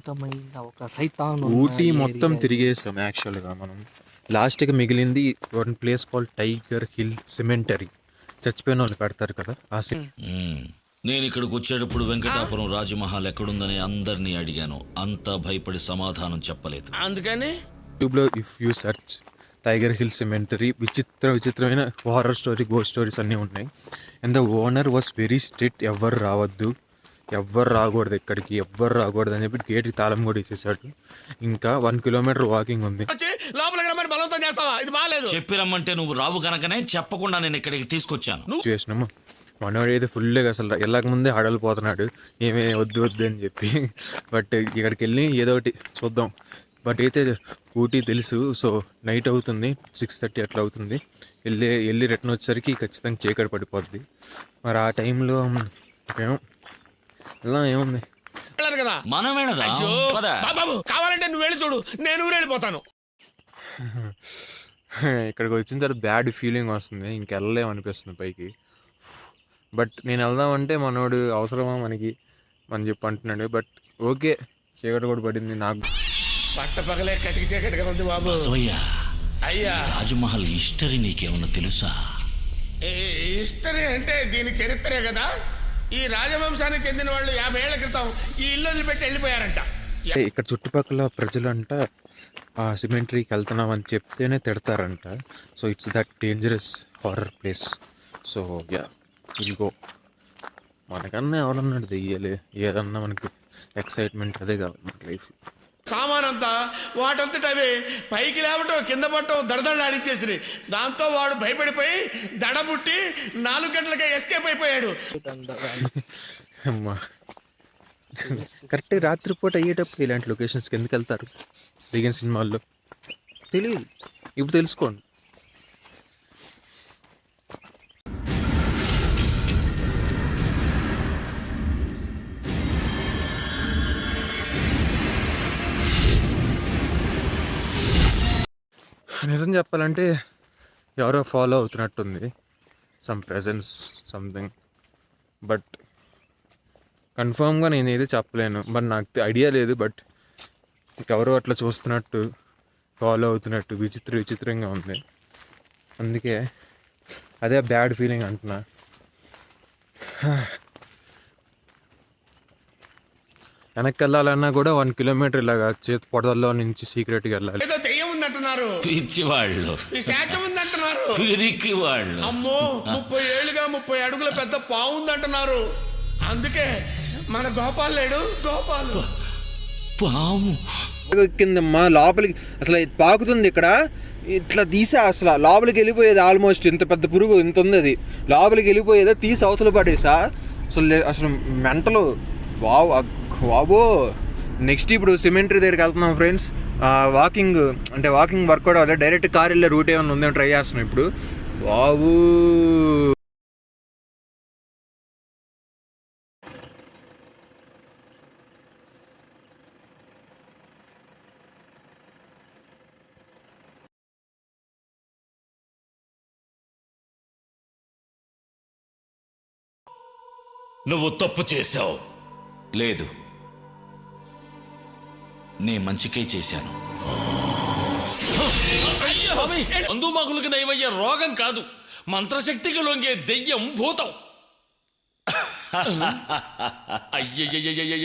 అద్భుతమైన ఒక సైతాన్ ఊటీ మొత్తం తిరిగేసాం యాక్చువల్గా మనం. లాస్ట్కి మిగిలింది one place called Tiger Hill cemetery. చచ్చిపోయిన వాళ్ళు పెడతారు కదా ఆ నేను ఇక్కడికి వచ్చేటప్పుడు వెంకటాపురం రాజమహల్ ఎక్కడుందని అందరినీ అడిగాను. అంతా భయపడి సమాధానం చెప్పలేదు. అందుకని యూట్యూబ్లో if you search Tiger Hill cemetery విచిత్రమైన హారర్ స్టోరీ, గోస్ట్ స్టోరీస్ అన్నీ ఉన్నాయి. And the owner was very strict. ఎవ్వరు రావద్దు, ఎవ్వరు రాకూడదు, ఇక్కడికి ఎవ్వరు రాకూడదు అని చెప్పి గేట్కి తాళం కూడా వేసేసాడు. ఇంకా 1 కిలోమీటర్ వాకింగ్ ఉంది. చెప్పి రమ్మంటే నువ్వు రావు కనుకనే చెప్పకుండా నేను ఇక్కడికి తీసుకొచ్చాను. చేసినాము మనవాడు అయితే ఫుల్గా అసలు వెళ్ళక ముందే హడలిపోతున్నాడు, ఏమే వద్దు వద్దు అని చెప్పి. బట్ ఇక్కడికి వెళ్ళి ఏదో ఒకటి చూద్దాం. బట్ అయితే ఊటీ తెలుసు, సో నైట్ అవుతుంది, 6:30 అట్లా అవుతుంది. వెళ్ళి రిటర్న్ వచ్చేసరికి ఖచ్చితంగా చీకటి పడిపోద్ది. మరి ఆ టైంలో ఇలా ఏముంది కదా మనం కావాలంటే నువ్వు వెళ్ళి చూడు, నేను ఊరెళ్ళిపోతాను. ఇక్కడికి వచ్చిన తర్వాత బ్యాడ్ ఫీలింగ్ వస్తుంది, ఇంకెళ్ళలేమనిపిస్తుంది పైకి. బట్ నేను వెళ్దామంటే మనోడు అవసరమా మనకి అని చెప్పి అంటున్నాడు. బట్ ఓకే, చీకటి కూడా పడింది. నాకు పట్ట పగలే కటికి చీకటిగా ఉంది బాబు. అయ్యా, రాజమహల్ హిస్టరీ నీకేమన్నా తెలుసా? హిస్టరీ అంటే దీని చరిత్రే కదా. ఈ రాజవంశానికి చెందిన వాళ్ళు 50 ఏళ్ల క్రితం ఈ ఇల్లు వదిలిపెట్టి వెళ్ళిపోయారంట. ఇక్కడ చుట్టుపక్కల ప్రజలంట ఆ సిమెంటరీకి వెళ్తున్నాం అని చెప్తేనే తిడతారంట. So it's that dangerous horror place. So yeah, ఇదిగో మనకన్నా ఎవరన్నాడు దెయ్యాలి, ఏదన్నా మనకు ఎక్సైట్మెంట్ అదే కావాలి మన లైఫ్. సామానంతా వాటంతటవే పైకి లేవటం కింద పట్టడం దడదళ్ళు ఆడించేసి, దాంతో వాడు భయపడిపోయి దడబుట్టి 4 గంటలకే ఎస్కేప్ అయిపోయాడు. అమ్మా, కరెక్ట్ రాత్రిపూట అయ్యేటప్పుడు ఇలాంటి లొకేషన్స్కి ఎందుకు వెళ్తారు? దిగిన సినిమాల్లో తెలియదు, ఇప్పుడు తెలుసుకోండి. నిజం చెప్పాలంటే ఎవరో ఫాలో అవుతున్నట్టుంది, సమ్ ప్రెజెన్స్ సంథింగ్. బట్ కన్ఫామ్గా నేను ఏది చెప్పలేను. బట్ నాకు ఐడియా లేదు. బట్ ఎవరో అట్లా చూస్తున్నట్టు, ఫాలో అవుతున్నట్టు విచిత్రంగా ఉంది. అందుకే అదే బ్యాడ్ ఫీలింగ్ అంటున్నా. వెనక్కి వెళ్ళాలన్నా కూడా 1 కిలోమీటర్ ఇలాగా చేతి పొడదల్లో నుంచి సీక్రెట్గా వెళ్ళాలి. పిచ్చివాళ్ళు, పిరికి అమ్మో 30 ఏళ్ళుగా 30 అడుగుల పెద్ద పావు ఉందంటున్నారు. అందుకే మన గోపాల్ లేడు, గోపాలు పాము ఎక్కిందమ్మా లోపలికి. అసలు పాకుతుంది ఇక్కడ, ఇట్లా తీసా అసలు లోపలికి వెళ్ళిపోయేది. ఆల్మోస్ట్ ఇంత పెద్ద పురుగు ఇంత ఉంది, అది లోపలికి వెళ్ళిపోయేదో తీసి అవతల పడేసా. అసలు మెంటలు. వాబో. నెక్స్ట్ ఇప్పుడు సిమెంటరీ దగ్గరికి వెళ్తున్నాం ఫ్రెండ్స్. వాకింగ్ వర్కౌట్ అవ్వాలి. డైరెక్ట్ కార్ వెళ్ళే రూట్ ఏమైనా ఉందేమో ట్రై చేస్తున్నాం ఇప్పుడు. బాబు నువ్వు తప్పు చేశావు. లేదు, నే మంచికే చేశాను. మందుమాకులకి నయమయ్యే రోగం కాదు, మంత్రశక్తికి లొంగే దెయ్యం భూతం. అయ్యయ్య